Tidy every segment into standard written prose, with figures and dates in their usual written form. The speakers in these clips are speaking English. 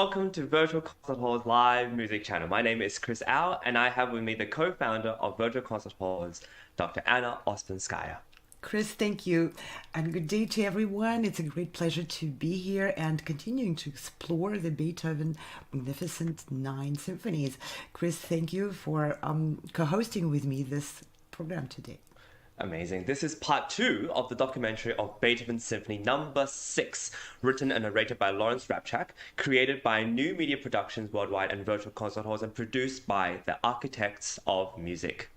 welcome to Virtual Concert Hall's live music channel. My name is Chris Au, and I have with me the co-founder of Virtual Concert Halls, Dr. Anna Ospenskaya. Chris, thank you, and good day to everyone. It's a great pleasure to be here and continuing to explore the Beethoven Magnificent 9 Symphonies. Chris, thank you for co-hosting with me this program today. Amazing. This is part 2 of the documentary of Beethoven's Symphony Number 6, written and narrated by Lawrence Rapchak, created by New Media Productions Worldwide and Virtual Concert Halls, and produced by the Architects of Music.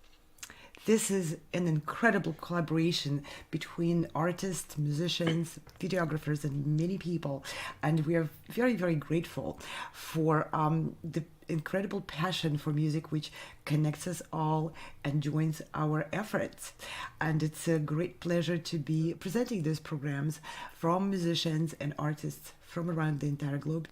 This is an incredible collaboration between artists, musicians, videographers, and many people. And we are very, very grateful for the incredible passion for music which connects us all and joins our efforts. And it's a great pleasure to be presenting those programs from musicians and artists from around the entire globe.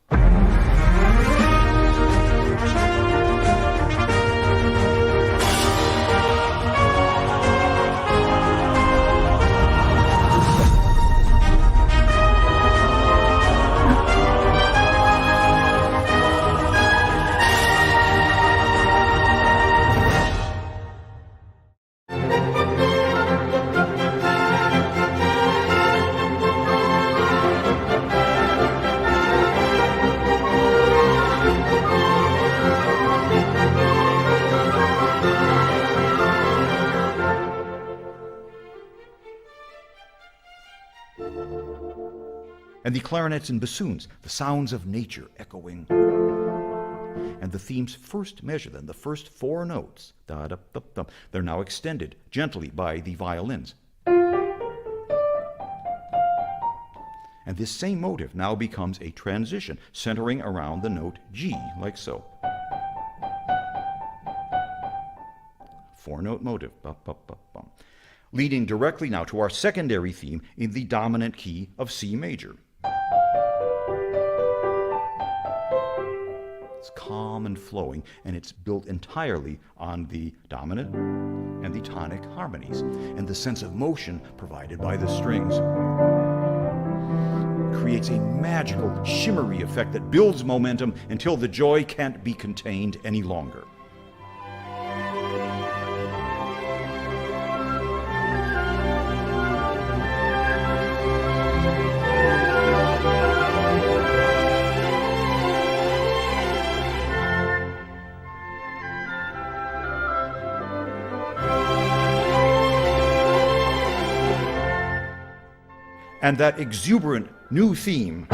And the clarinets and bassoons, the sounds of nature echoing. And the themes first measure, then the first 4 notes, da-da-da-da, they're now extended gently by the violins. And this same motive now becomes a transition, centering around the note G, like so. 4-note motive, ba-ba-ba-bum, leading directly now to our secondary theme in the dominant key of C major. It's calm and flowing, and it's built entirely on the dominant and the tonic harmonies, and the sense of motion provided by the strings creates a magical, shimmery effect that builds momentum until the joy can't be contained any longer. And that exuberant new theme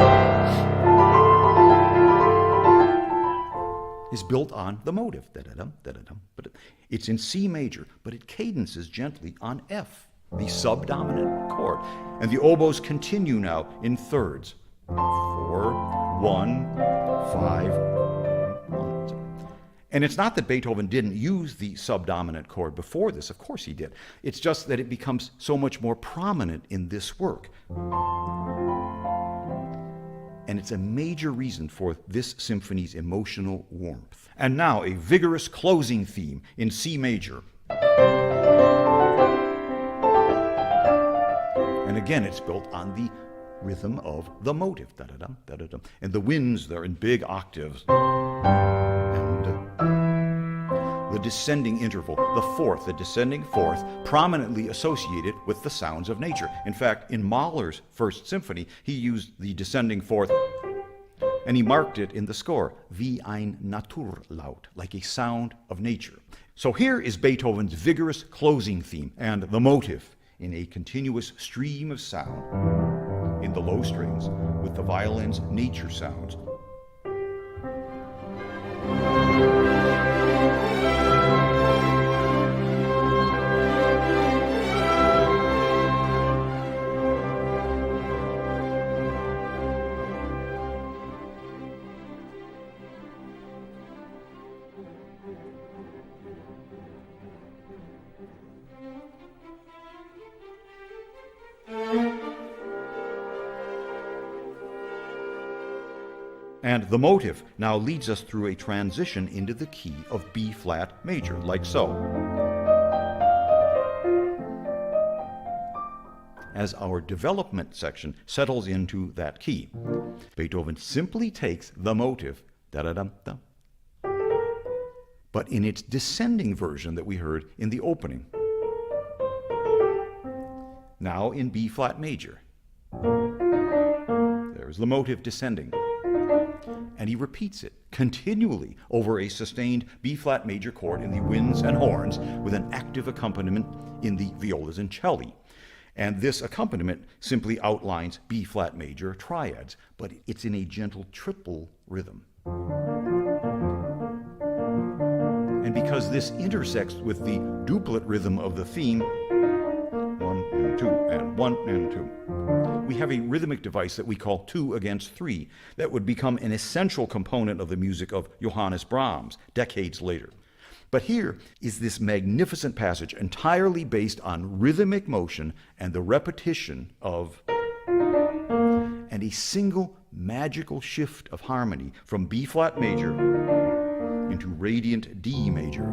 is built on the motive. Da-da-dum, da-da-dum. But it's in C major, but it cadences gently on F, the subdominant chord. And the oboes continue now in thirds. 4, 1, 5, 1. And it's not that Beethoven didn't use the subdominant chord before this. Of course he did. It's just that it becomes so much more prominent in this work. And it's a major reason for this symphony's emotional warmth. And now a vigorous closing theme in C major. And again, it's built on the rhythm of the motive. Da-da-dum, da-da-dum. And the winds, they're in big octaves. The descending interval, the descending fourth, prominently associated with the sounds of nature. In fact, in Mahler's First Symphony, he used the descending fourth, and he marked it in the score, wie ein Naturlaut, like a sound of nature. So here is Beethoven's vigorous closing theme and the motive in a continuous stream of sound in the low strings with the violin's nature sounds. And the motive now leads us through a transition into the key of B flat major, like so. as our development section settles into that key. Beethoven simply takes the motive, da-da-dum-dum, but in its descending version that we heard in the opening. Now in B flat major. There's the motive descending. And he repeats it continually over a sustained B flat major chord in the winds and horns with an active accompaniment in the violas and celli. And this accompaniment simply outlines B flat major triads, but it's in a gentle triple rhythm. And because this intersects with the duplet rhythm of the theme, 1 and 2 and 1 and 2, we have a rhythmic device that we call 2 against 3 that would become an essential component of the music of Johannes Brahms decades later. But here is this magnificent passage entirely based on rhythmic motion and the repetition of and a single magical shift of harmony from B flat major into radiant D major.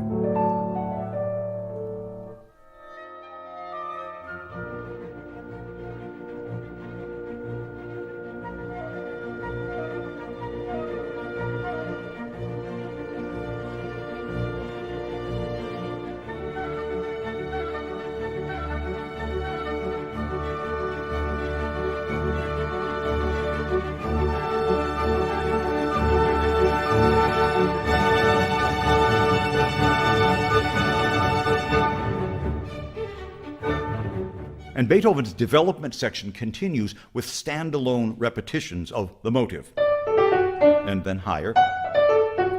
And Beethoven's development section continues with standalone repetitions of the motive. And then higher,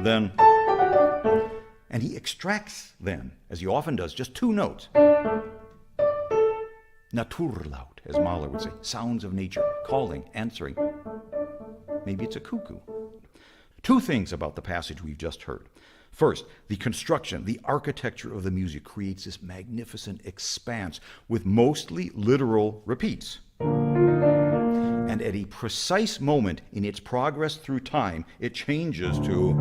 then, and he extracts then, as he often does, just 2 notes. Naturlaut, as Mahler would say, sounds of nature, calling, answering. Maybe it's a cuckoo. 2 things about the passage we've just heard. First, the construction, the architecture of the music creates this magnificent expanse with mostly literal repeats. And at a precise moment in its progress through time, it changes to,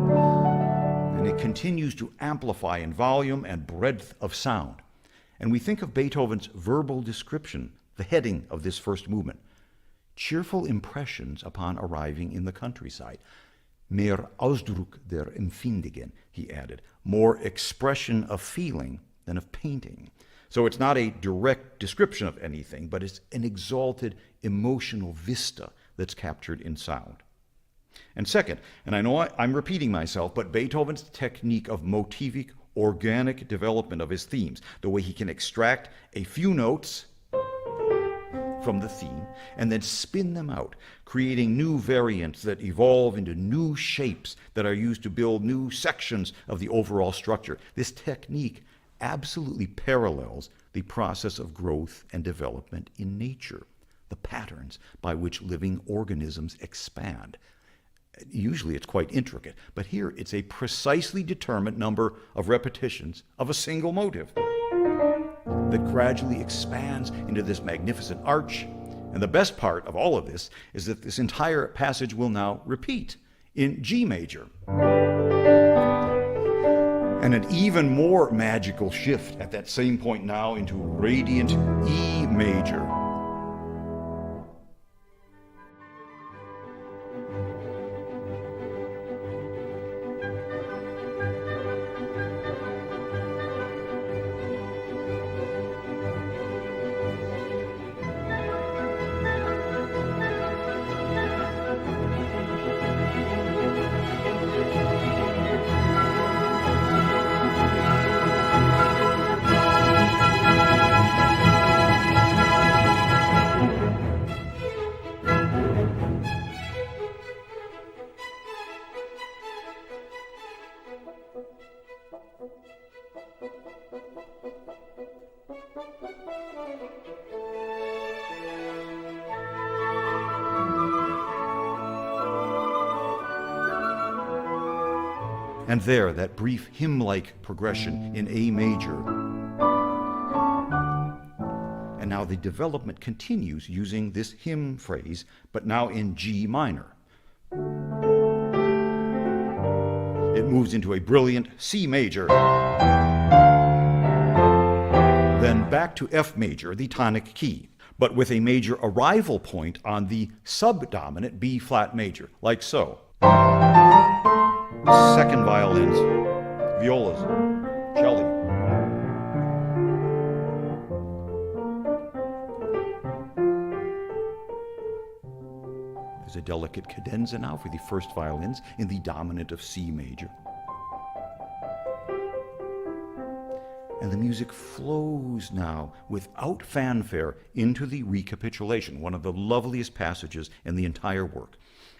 and it continues to amplify in volume and breadth of sound. And we think of Beethoven's verbal description, the heading of this first movement, cheerful impressions upon arriving in the countryside. Mehr Ausdruck der Empfindungen, he added, more expression of feeling than of painting. So it's not a direct description of anything, but it's an exalted emotional vista that's captured in sound. And second, and I know I'm repeating myself, but Beethoven's technique of motivic, organic development of his themes, the way he can extract a few notes from the theme and then spin them out, creating new variants that evolve into new shapes that are used to build new sections of the overall structure. This technique absolutely parallels the process of growth and development in nature, the patterns by which living organisms expand. Usually it's quite intricate, but here it's a precisely determined number of repetitions of a single motive that gradually expands into this magnificent arch. And the best part of all of this is that this entire passage will now repeat in G major. And an even more magical shift at that same point now into radiant E major. And there, that brief hymn-like progression in A major. And now the development continues using this hymn phrase, but now in G minor. It moves into a brilliant C major. Then back to F major, the tonic key, but with a major arrival point on the subdominant B flat major, like so. Second violins, violas, cello. There's a delicate cadenza now for the first violins in the dominant of C major. And the music flows now without fanfare into the recapitulation, one of the loveliest passages in the entire work.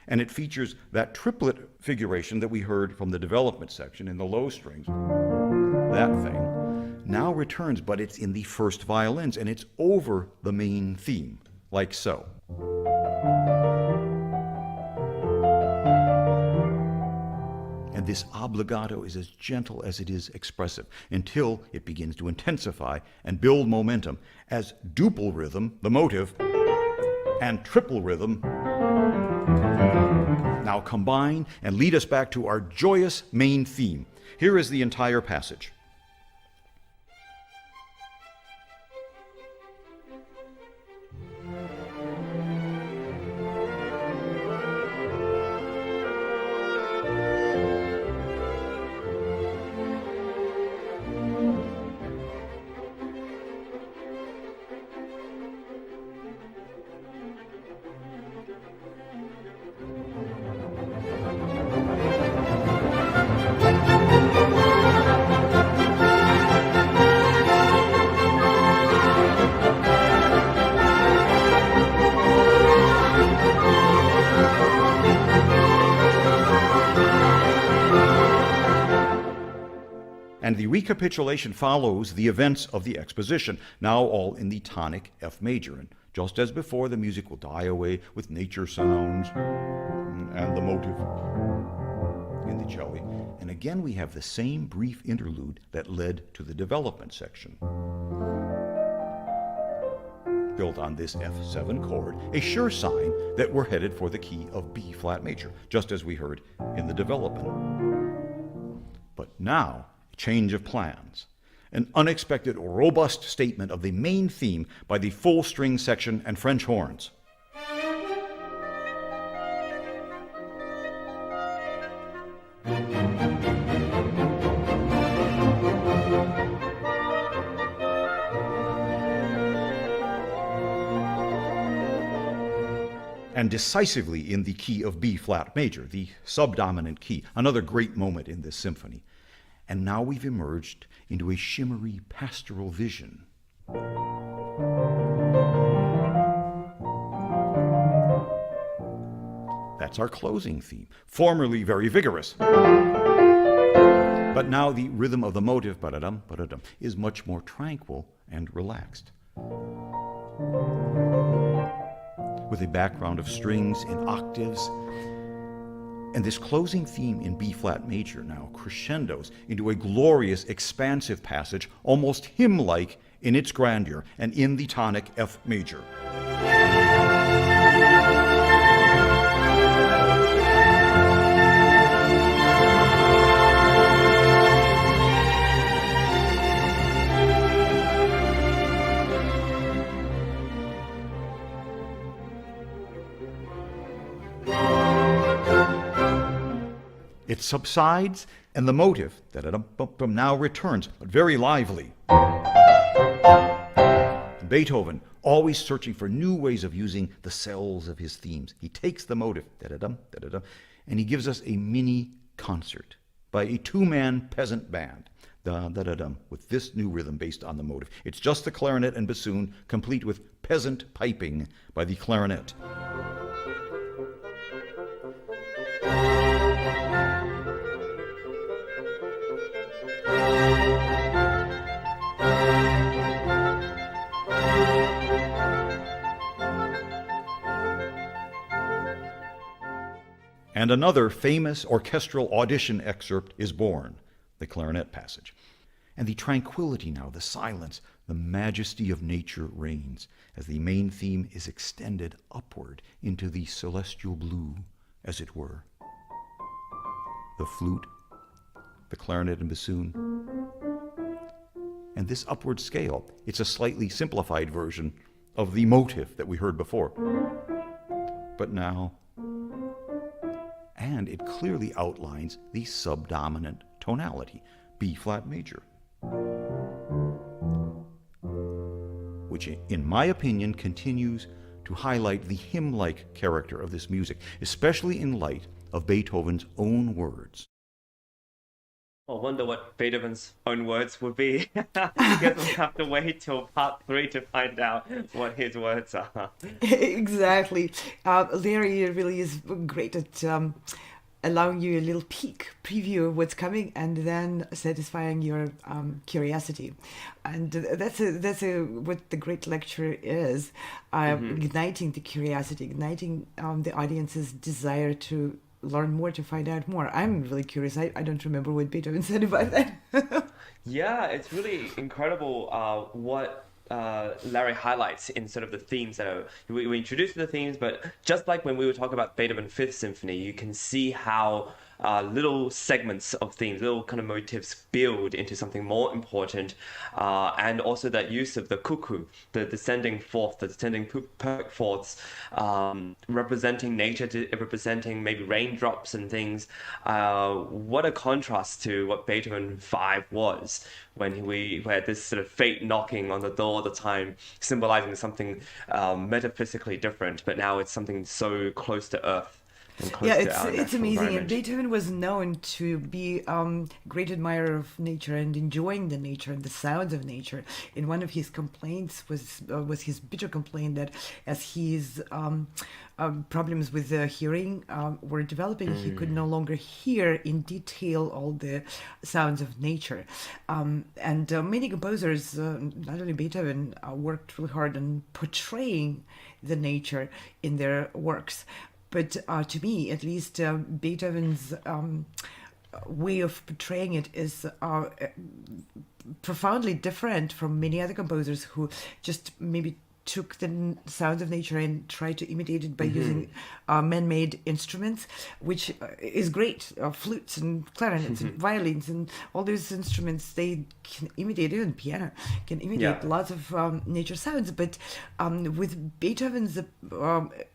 And it features that triplet figuration that we heard from the development section in the low strings. That thing now returns, but it's in the first violins, and it's over the main theme, like so. And this obbligato is as gentle as it is expressive until it begins to intensify and build momentum as duple rhythm, the motive, and triple rhythm now combine and lead us back to our joyous main theme. Here is the entire passage. And the recapitulation follows the events of the exposition, now all in the tonic F major. And just as before, the music will die away with nature sounds and the motive in the cello. And again, we have the same brief interlude that led to the development section. Built on this F7 chord, a sure sign that we're headed for the key of B flat major, just as we heard in the development. But now, change of plans. An unexpected, robust statement of the main theme by the full string section and French horns. And decisively in the key of B flat major, the subdominant key, another great moment in this symphony. And now we've emerged into a shimmery pastoral vision. That's our closing theme, formerly very vigorous. But now the rhythm of the motive, ba-da-dum, ba-da-dum, is much more tranquil and relaxed. With a background of strings in octaves. And this closing theme in B flat major now crescendos into a glorious, expansive passage, almost hymn-like in its grandeur, and in the tonic F major. It subsides, and the motive now returns, but very lively. Beethoven, always searching for new ways of using the cells of his themes. He takes the motive, and he gives us a mini concert by a two-man peasant band, with this new rhythm based on the motive. It's just the clarinet and bassoon, complete with peasant piping by the clarinet. And another famous orchestral audition excerpt is born, the clarinet passage. And the tranquility now, the silence, the majesty of nature reigns as the main theme is extended upward into the celestial blue, as it were. The flute, the clarinet and bassoon, and this upward scale, it's a slightly simplified version of the motive that we heard before. But now, and it clearly outlines the subdominant tonality, B flat major, which in my opinion continues to highlight the hymn-like character of this music, especially in light of Beethoven's own words. I wonder what Beethoven's own words would be. I guess we'll have to wait till part 3 to find out what his words are. Exactly. Larry really is great at allowing you a little preview of what's coming, and then satisfying your curiosity. And that's what the great lecture is, igniting the curiosity, igniting the audience's desire to learn more, to find out more. I'm really curious. I don't remember what Beethoven said about that. Yeah, it's really incredible what Larry highlights in sort of the themes that are, we introduced the themes, but just like when we were talking about Beethoven's Fifth Symphony, you can see how little segments of themes, little kind of motifs build into something more important, and also that use of the cuckoo, the descending fourth, the descending perfect fourths, representing nature, representing maybe raindrops and things. What a contrast to what Beethoven 5 was, when we had this sort of fate knocking on the door all the time, symbolizing something metaphysically different, but now it's something so close to earth. Yeah, it's amazing. And Beethoven was known to be great admirer of nature and enjoying the nature and the sounds of nature. In one of his complaints was his bitter complaint that as his problems with hearing were developing, he could no longer hear in detail all the sounds of nature. And many composers, not only Beethoven, worked really hard on portraying the nature in their works. But to me, at least, Beethoven's way of portraying it is profoundly different from many other composers who just maybe took the sounds of nature and tried to imitate it by using man-made instruments, which is great. Flutes and clarinets and violins and all those instruments, they can imitate, even piano can imitate lots of nature sounds. But with Beethoven's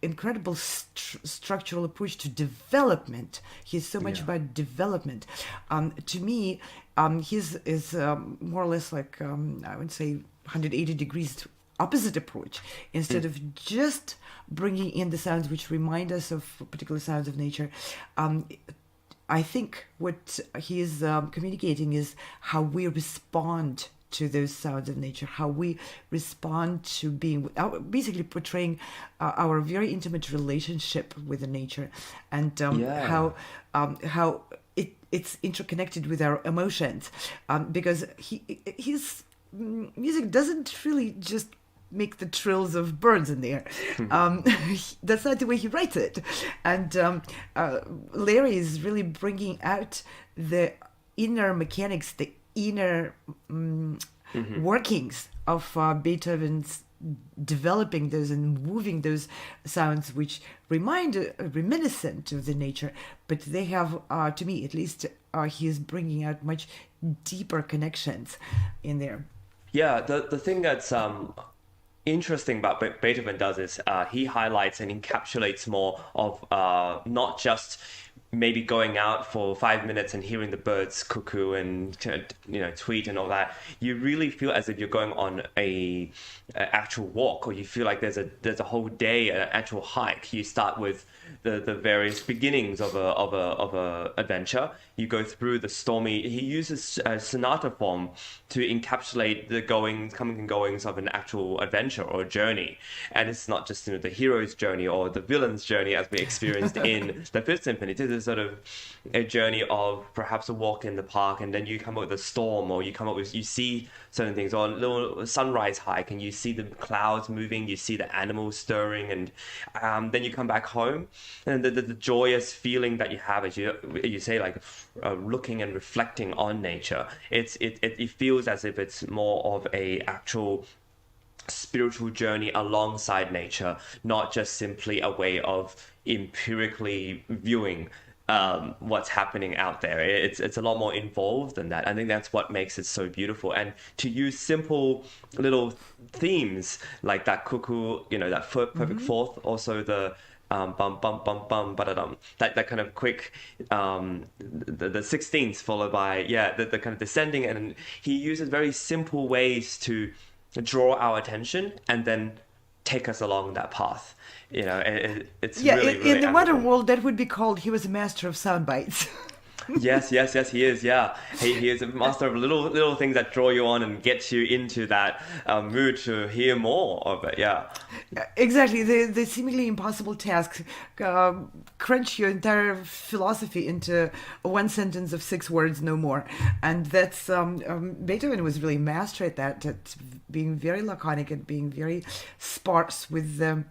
incredible structural approach to development, he's so much about development. To me, his is more or less like, I would say, 180 degrees opposite approach. Instead of just bringing in the sounds which remind us of particular sounds of nature, I think what he is communicating is how we respond to those sounds of nature, how we respond to being, basically portraying our very intimate relationship with the nature, and how it's interconnected with our emotions, because his music doesn't really just make the trills of birds in the air. That's not the way he writes it. And Larry is really bringing out the inner mechanics, the inner workings of Beethoven's developing those and moving those sounds which reminiscent of the nature, but they have, to me at least, he is bringing out much deeper connections in there. Yeah, the thing that's interesting about Beethoven does is he highlights and encapsulates more of not just maybe going out for 5 minutes and hearing the birds cuckoo and tweet and all that. You really feel as if you're going on a actual walk, or you feel like there's a whole day, an actual hike. You start with the various beginnings of a adventure. You go through the stormy. He uses sonata form to encapsulate the coming and goings of an actual adventure or a journey. And it's not just the hero's journey or the villain's journey as we experienced in the Fifth Symphony. This is sort of a journey of perhaps a walk in the park, and then you come up with a storm, or you see certain things, or a little sunrise hike, and you see the clouds moving, you see the animals stirring, and then you come back home, and the joyous feeling that you have as you say, like looking and reflecting on nature. It feels as if it's more of a actual spiritual journey alongside nature, not just simply a way of empirically viewing what's happening out there. It's a lot more involved than that. I think that's what makes it so beautiful. And to use simple little themes like that cuckoo, that perfect fourth, also the bum bum bum bum ba dum, that kind of quick the 16th followed by the kind of descending, and he uses very simple ways to draw our attention and then take us along that path. It's really in the modern world that would be called he was a master of sound bites. Yes, he is. Yeah, he is a master of little things that draw you on and get you into that mood to hear more of it. Yeah, exactly. The seemingly impossible task crunch your entire philosophy into one sentence of 6 words, no more. And that's Beethoven was really master at that, at being very laconic and being very sparse with the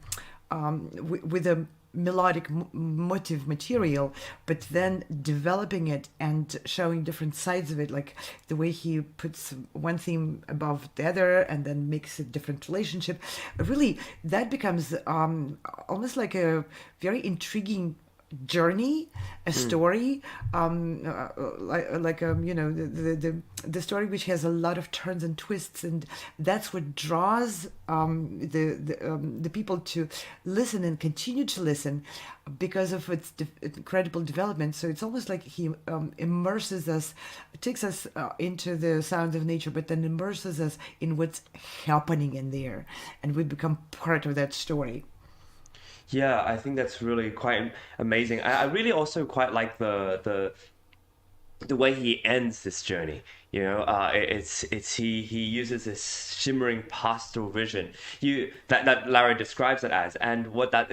melodic motive material, but then developing it and showing different sides of it, like the way he puts one theme above the other and then makes a different relationship. Really, that becomes almost like a very intriguing journey, a story, the story which has a lot of turns and twists, and that's what draws the people to listen and continue to listen because of its incredible development. So it's almost like he immerses us, takes us into the sounds of nature, but then immerses us in what's happening in there, and we become part of that story. Yeah, I think that's really quite amazing. I really also quite like the way he ends this journey. He uses this shimmering pastoral vision. That Larry describes it as, and what that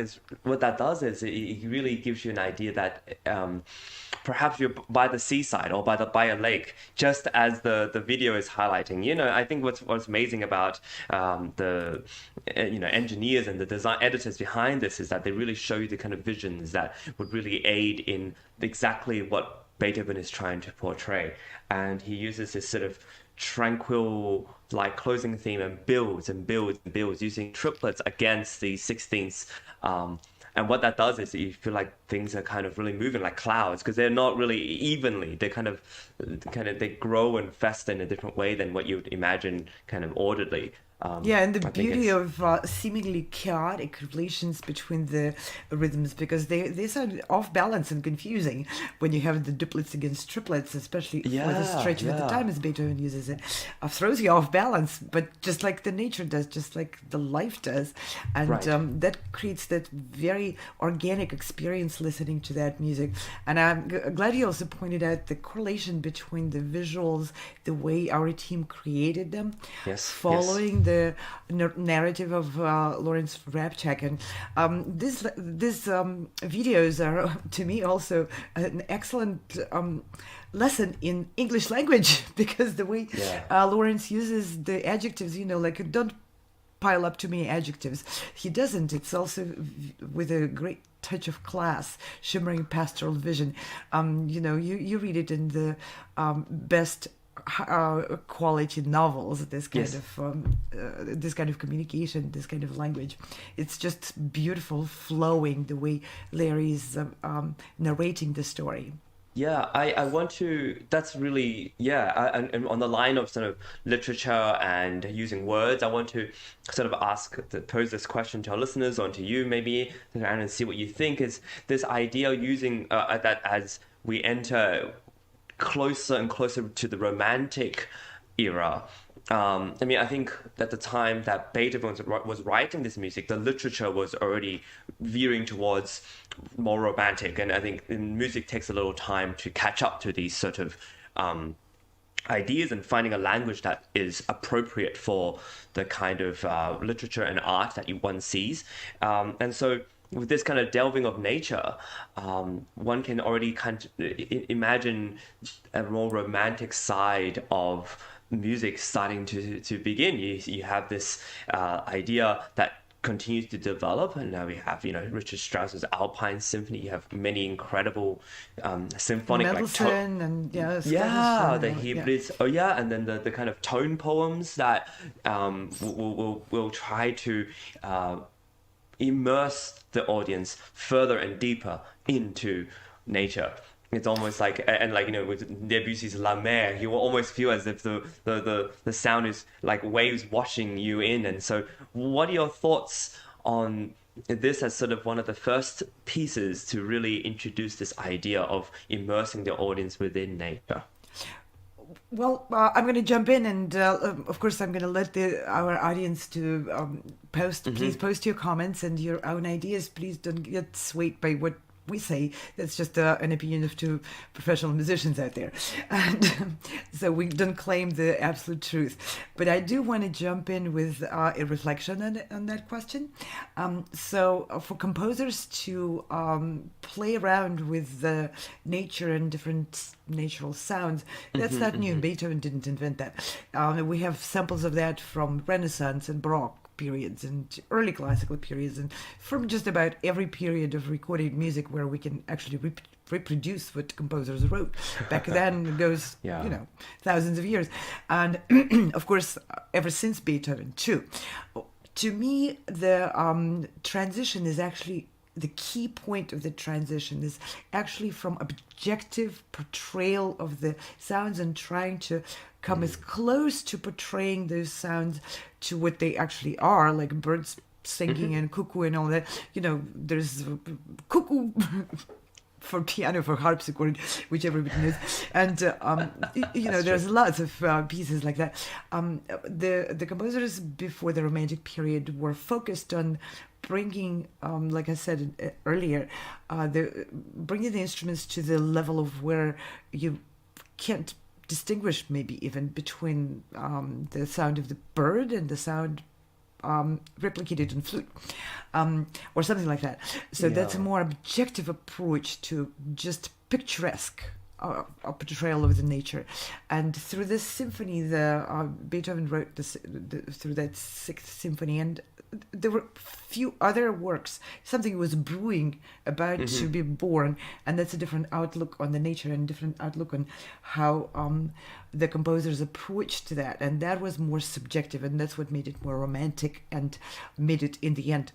does is he really gives you an idea that perhaps you're by the seaside or by a lake, just as the video is highlighting. I think what's amazing about the engineers and the design editors behind this is that they really show you the kind of visions that would really aid in exactly what Beethoven is trying to portray. And he uses this sort of tranquil like closing theme and builds and builds and builds using triplets against the 16ths. And what that does is you feel like things are kind of really moving like clouds, because they're not really evenly. They kind of they grow and fester in a different way than what you would imagine kind of orderly. And the beauty of seemingly chaotic relations between the rhythms, because they sound off balance and confusing when you have the duplets against triplets, especially for the stretch of the time as Beethoven uses it. Throws you off balance, but just like the nature does, just like the life does. And that creates that very organic experience listening to that music. And I'm glad you also pointed out the correlation between the visuals, the way our team created them, following the narrative of Lawrence Rapchak, and these videos are to me also an excellent lesson in English language, because the way Lawrence uses the adjectives, like don't pile up too many adjectives. He doesn't. It's also with a great touch of class, shimmering pastoral vision. You read it in the best quality novels, this kind of communication, this kind of language. It's just beautiful, flowing, the way Larry is narrating the story. Yeah, I want to, that's really, and on the line of sort of literature and using words, I want to sort of pose this question to our listeners, or to you maybe, and see what you think, is this idea using that as we enter closer and closer to the Romantic era. I think at the time that Beethoven was writing this music, the literature was already veering towards more romantic, and I think music takes a little time to catch up to these sort of ideas and finding a language that is appropriate for the kind of literature and art that one sees. And so with this kind of delving of nature, one can already kind of imagine a more romantic side of music starting to begin. You have this idea that continues to develop, and now we have Richard Strauss's Alpine Symphony. You have many incredible symphonic Mendelssohn and the Hebrides. And then the kind of tone poems that will try to immerse the audience further and deeper into nature. It's almost like, and like, with Debussy's La Mer, you will almost feel as if the sound is like waves washing you in. And so, what are your thoughts on this as sort of one of the first pieces to really introduce this idea of immersing the audience within nature? Well, I'm going to jump in, and of course, I'm going to let our audience to post. Please post your comments and your own ideas. Please don't get swayed by what we say. That's just an opinion of two professional musicians out there, and so we don't claim the absolute truth. But I do want to jump in with a reflection on that question. So for composers to play around with the nature and different natural sounds, that's not new. Beethoven didn't invent that. We have samples of that from Renaissance and Baroque periods and early classical periods, and from just about every period of recorded music where we can actually reproduce what composers wrote. Back then goes, thousands of years. And of course, ever since Beethoven too. To me, the transition is actually, the key point of the transition is actually from objective portrayal of the sounds and trying to come as close to portraying those sounds to what they actually are, like birds singing and cuckoo and all that. There's cuckoo for piano, for harpsichord, which everybody knows. And, there's lots of pieces like that. The composers before the Romantic period were focused on bringing, like I said earlier, bringing the instruments to the level of where you can't distinguish maybe even between the sound of the bird and the sound replicated in flute, or something like that. So that's a more objective approach to just picturesque a portrayal of the nature. And through this symphony, Beethoven wrote through that sixth symphony, and there were few other works. Something was brewing, about to be born, and that's a different outlook on the nature and different outlook on how the composers approached that, and that was more subjective, and that's what made it more romantic and made it in the end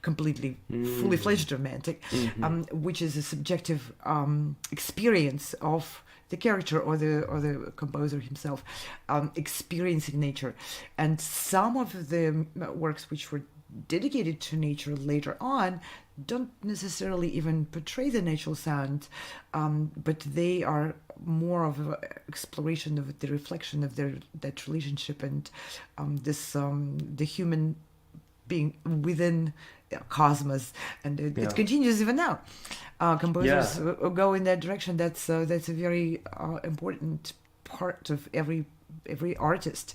completely fully fledged romantic, which is a subjective experience of the character or the composer himself experiencing nature. And some of the works which were dedicated to nature later on don't necessarily even portray the natural sound, but they are more of an exploration of the reflection of that relationship and the human being within cosmos, and it continues even now. Composers go in that direction. That's a very important part of every artist,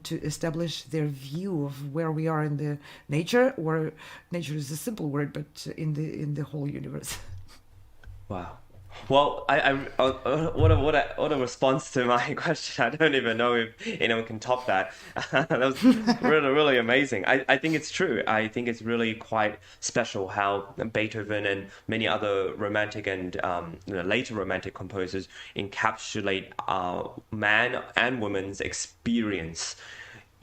to establish their view of where we are in the nature, or nature is a simple word, but in the whole universe. Wow. Well, what a response to my question. I don't even know if anyone can top that. That was really, really amazing. I think it's true. I think it's really quite special how Beethoven and many other romantic and later romantic composers encapsulate man and woman's experience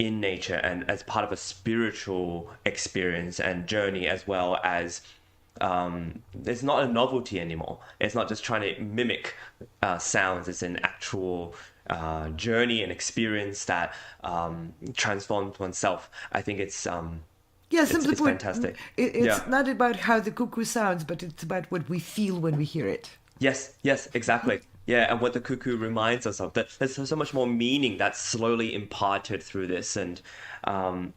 in nature, and as part of a spiritual experience and journey, as well as it's not a novelty anymore. It's not just trying to mimic sounds. It's an actual journey and experience that transforms oneself. I think it's simply put, fantastic. It's not about how the cuckoo sounds, but it's about what we feel when we hear it. Yes, exactly. Yeah, and what the cuckoo reminds us of. There's so much more meaning that's slowly imparted through this, and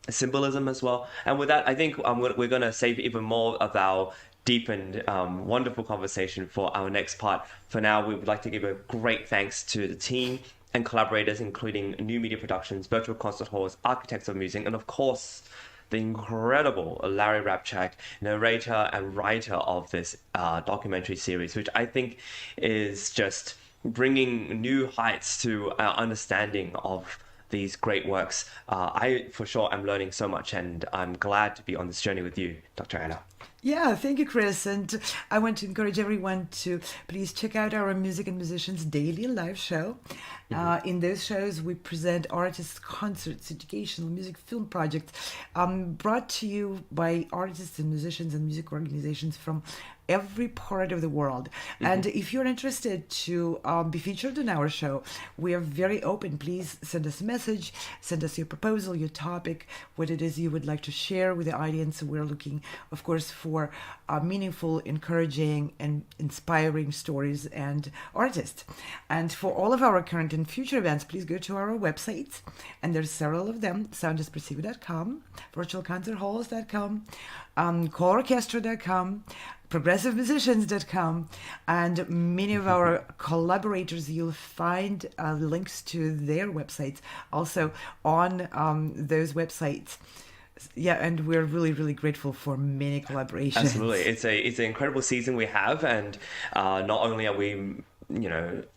symbolism as well. And with that, I think we're going to save even more of our deep and wonderful conversation for our next part. For now, we would like to give a great thanks to the team and collaborators, including New Media Productions, Virtual Concert Halls, Architects of Music, and of course, the incredible Larry Rapchak, narrator and writer of this documentary series, which I think is just bringing new heights to our understanding of these great works. I, for sure, am learning so much, and I'm glad to be on this journey with you, Dr. Anna. Yeah, thank you, Chris. And I want to encourage everyone to please check out our Music and Musicians daily live show. In those shows, we present artists, concerts, educational music, film projects brought to you by artists and musicians and music organizations from every part of the world. And if you're interested to be featured in our show, we are very open. Please send us a message, send us your proposal, your topic, what it is you would like to share with the audience. We're looking, of course, for meaningful, encouraging, and inspiring stories and artists. And for all of our current and future events, please go to our websites, and there's several of them: soundespressivo.com, virtualconcerthalls.com, choreorchestra.com, progressivemusicians.com, and many of our collaborators, you'll find links to their websites also on those websites. Yeah, and we're really, really grateful for many collaborations. Absolutely. It's an incredible season we have, and not only are we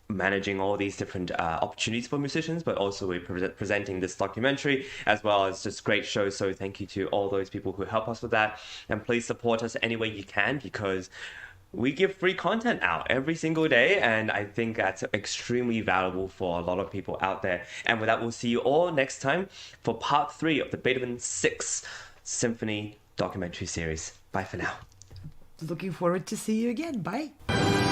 managing all these different opportunities for musicians, but also we're presenting this documentary as well as just great shows. So thank you to all those people who help us with that, and please support us any way you can, because we give free content out every single day, and I think that's extremely valuable for a lot of people out there. And with that, we'll see you all next time for part 3 of the Beethoven 6 Symphony documentary series. Bye for now. Looking forward to see you again. Bye.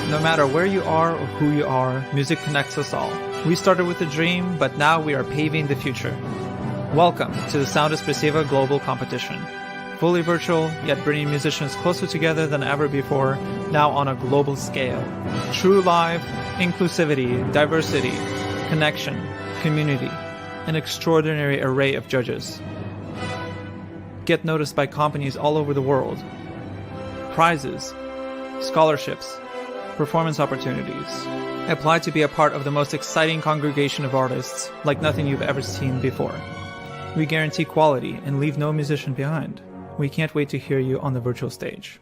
No matter where you are or who you are, music connects us all. We started with a dream, but now we are paving the future. Welcome to the Sound Espressiva Global Competition. Fully virtual, yet bringing musicians closer together than ever before, now on a global scale. True live, inclusivity, diversity, connection, community, an extraordinary array of judges. Get noticed by companies all over the world. Prizes, scholarships, performance opportunities. Apply to be a part of the most exciting congregation of artists like nothing you've ever seen before. We guarantee quality and leave no musician behind. We can't wait to hear you on the virtual stage.